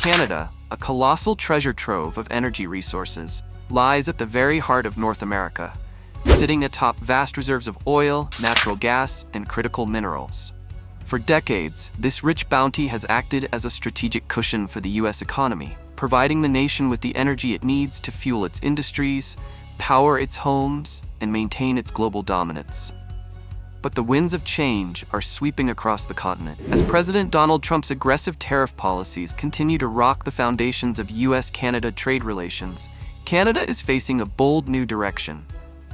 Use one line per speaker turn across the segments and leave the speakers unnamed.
Canada, a colossal treasure trove of energy resources, lies at the very heart of North America, sitting atop vast reserves of oil, natural gas, and critical minerals. For decades, this rich bounty has acted as a strategic cushion for the U.S. economy, providing the nation with the energy it needs to fuel its industries, power its homes, and maintain its global dominance. But the winds of change are sweeping across the continent. As President Donald Trump's aggressive tariff policies continue to rock the foundations of U.S.-Canada trade relations, Canada is facing a bold new direction,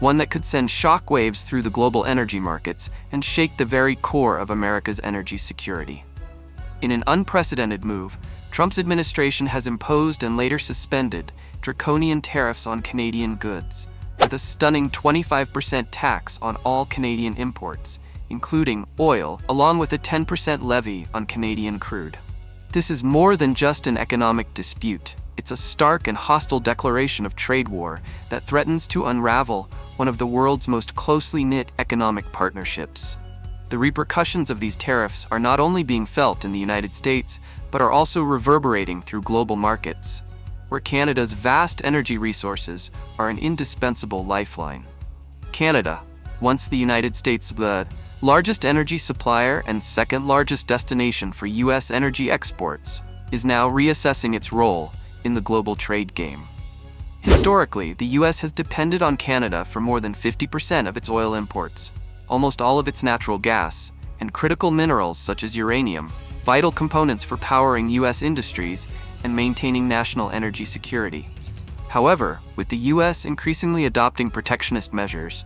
one that could send shockwaves through the global energy markets and shake the very core of America's energy security. In an unprecedented move, Trump's administration has imposed and later suspended draconian tariffs on Canadian goods, with a stunning 25% tax on all Canadian imports, including oil, along with a 10% levy on Canadian crude. This is more than just an economic dispute. It's a stark and hostile declaration of trade war that threatens to unravel one of the world's most closely knit economic partnerships. The repercussions of these tariffs are not only being felt in the United States, but are also reverberating through global markets, where Canada's vast energy resources are an indispensable lifeline. Canada, once the United States' largest energy supplier and second-largest destination for U.S. energy exports, is now reassessing its role in the global trade game. Historically, the U.S. has depended on Canada for more than 50% of its oil imports, almost all of its natural gas, and critical minerals such as uranium, vital components for powering U.S. industries and maintaining national energy security. However, with the U.S. increasingly adopting protectionist measures,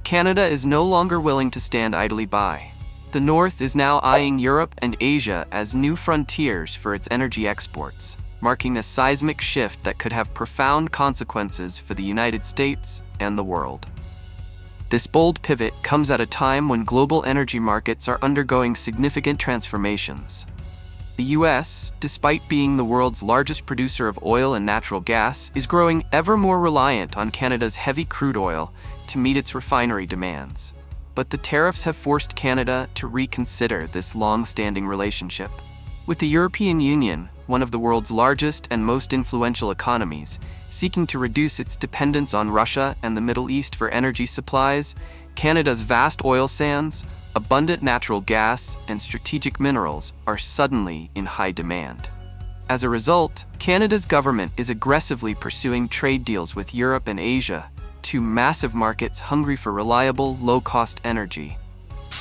Canada is no longer willing to stand idly by. The North is now eyeing Europe and Asia as new frontiers for its energy exports, marking a seismic shift that could have profound consequences for the United States and the world. This bold pivot comes at a time when global energy markets are undergoing significant transformations. The U.S., despite being the world's largest producer of oil and natural gas, is growing ever more reliant on Canada's heavy crude oil to meet its refinery demands. But the tariffs have forced Canada to reconsider this long-standing relationship. With the European Union, one of the world's largest and most influential economies, seeking to reduce its dependence on Russia and the Middle East for energy supplies, Canada's vast oil sands, abundant natural gas, and strategic minerals are suddenly in high demand. As a result, Canada's government is aggressively pursuing trade deals with Europe and Asia, two massive markets hungry for reliable, low-cost energy.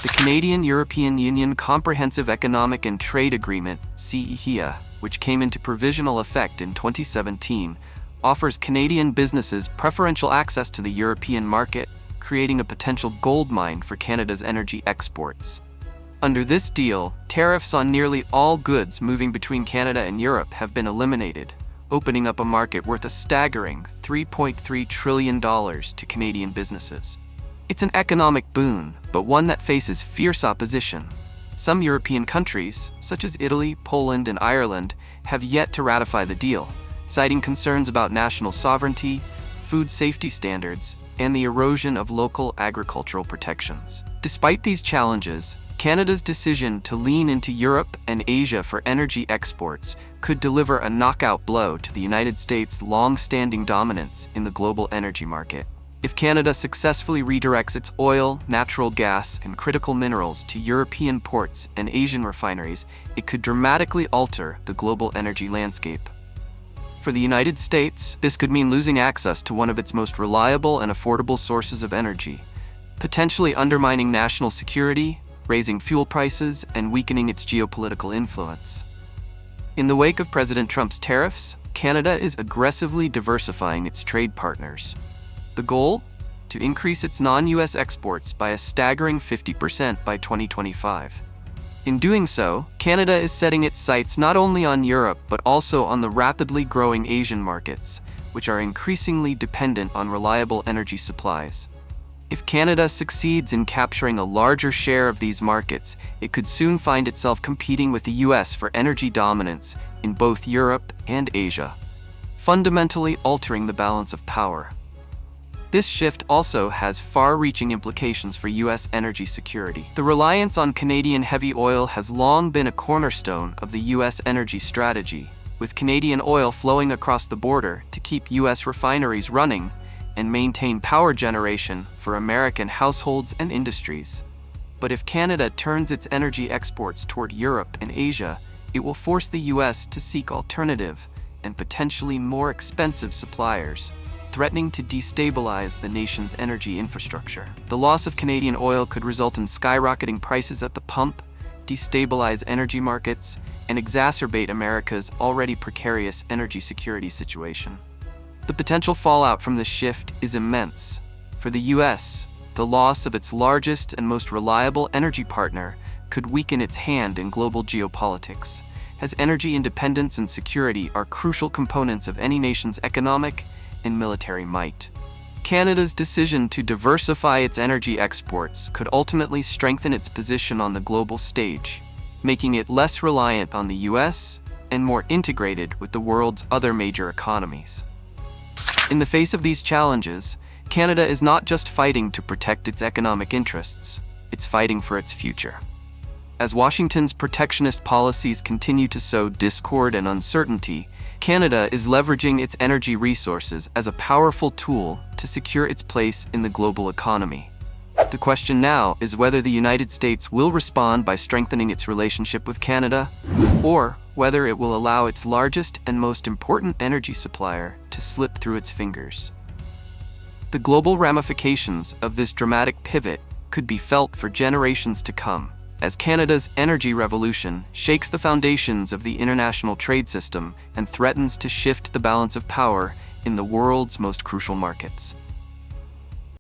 The Canadian-European Union Comprehensive Economic and Trade Agreement, CEHIA, which came into provisional effect in 2017, offers Canadian businesses preferential access to the European market, creating a potential goldmine for Canada's energy exports. Under this deal, tariffs on nearly all goods moving between Canada and Europe have been eliminated, opening up a market worth a staggering $3.3 trillion to Canadian businesses. It's an economic boon, but one that faces fierce opposition. Some European countries, such as Italy, Poland, and Ireland, have yet to ratify the deal, citing concerns about national sovereignty, food safety standards, and the erosion of local agricultural protections. Despite these challenges, Canada's decision to lean into Europe and Asia for energy exports could deliver a knockout blow to the United States' long-standing dominance in the global energy market. If Canada successfully redirects its oil, natural gas, and critical minerals to European ports and Asian refineries, it could dramatically alter the global energy landscape. For the United States, this could mean losing access to one of its most reliable and affordable sources of energy, potentially undermining national security, raising fuel prices, and weakening its geopolitical influence. In the wake of President Trump's tariffs, Canada is aggressively diversifying its trade partners. The goal? To increase its non-US exports by a staggering 50% by 2025. In doing so, Canada is setting its sights not only on Europe but also on the rapidly growing Asian markets, which are increasingly dependent on reliable energy supplies. If Canada succeeds in capturing a larger share of these markets, it could soon find itself competing with the US for energy dominance in both Europe and Asia, fundamentally altering the balance of power. This shift also has far-reaching implications for U.S. energy security. The reliance on Canadian heavy oil has long been a cornerstone of the U.S. energy strategy, with Canadian oil flowing across the border to keep U.S. refineries running and maintain power generation for American households and industries. But if Canada turns its energy exports toward Europe and Asia, it will force the U.S. to seek alternative and potentially more expensive suppliers, threatening to destabilize the nation's energy infrastructure. The loss of Canadian oil could result in skyrocketing prices at the pump, destabilize energy markets, and exacerbate America's already precarious energy security situation. The potential fallout from this shift is immense. For the U.S., the loss of its largest and most reliable energy partner could weaken its hand in global geopolitics, as energy independence and security are crucial components of any nation's economic and military might. Canada's decision to diversify its energy exports could ultimately strengthen its position on the global stage, making it less reliant on the U.S. and more integrated with the world's other major economies. In the face of these challenges, Canada is not just fighting to protect its economic interests, it's fighting for its future. As Washington's protectionist policies continue to sow discord and uncertainty, Canada is leveraging its energy resources as a powerful tool to secure its place in the global economy. The question now is whether the United States will respond by strengthening its relationship with Canada, or whether it will allow its largest and most important energy supplier to slip through its fingers. The global ramifications of this dramatic pivot could be felt for generations to come, as Canada's energy revolution shakes the foundations of the international trade system and threatens to shift the balance of power in the world's most crucial markets.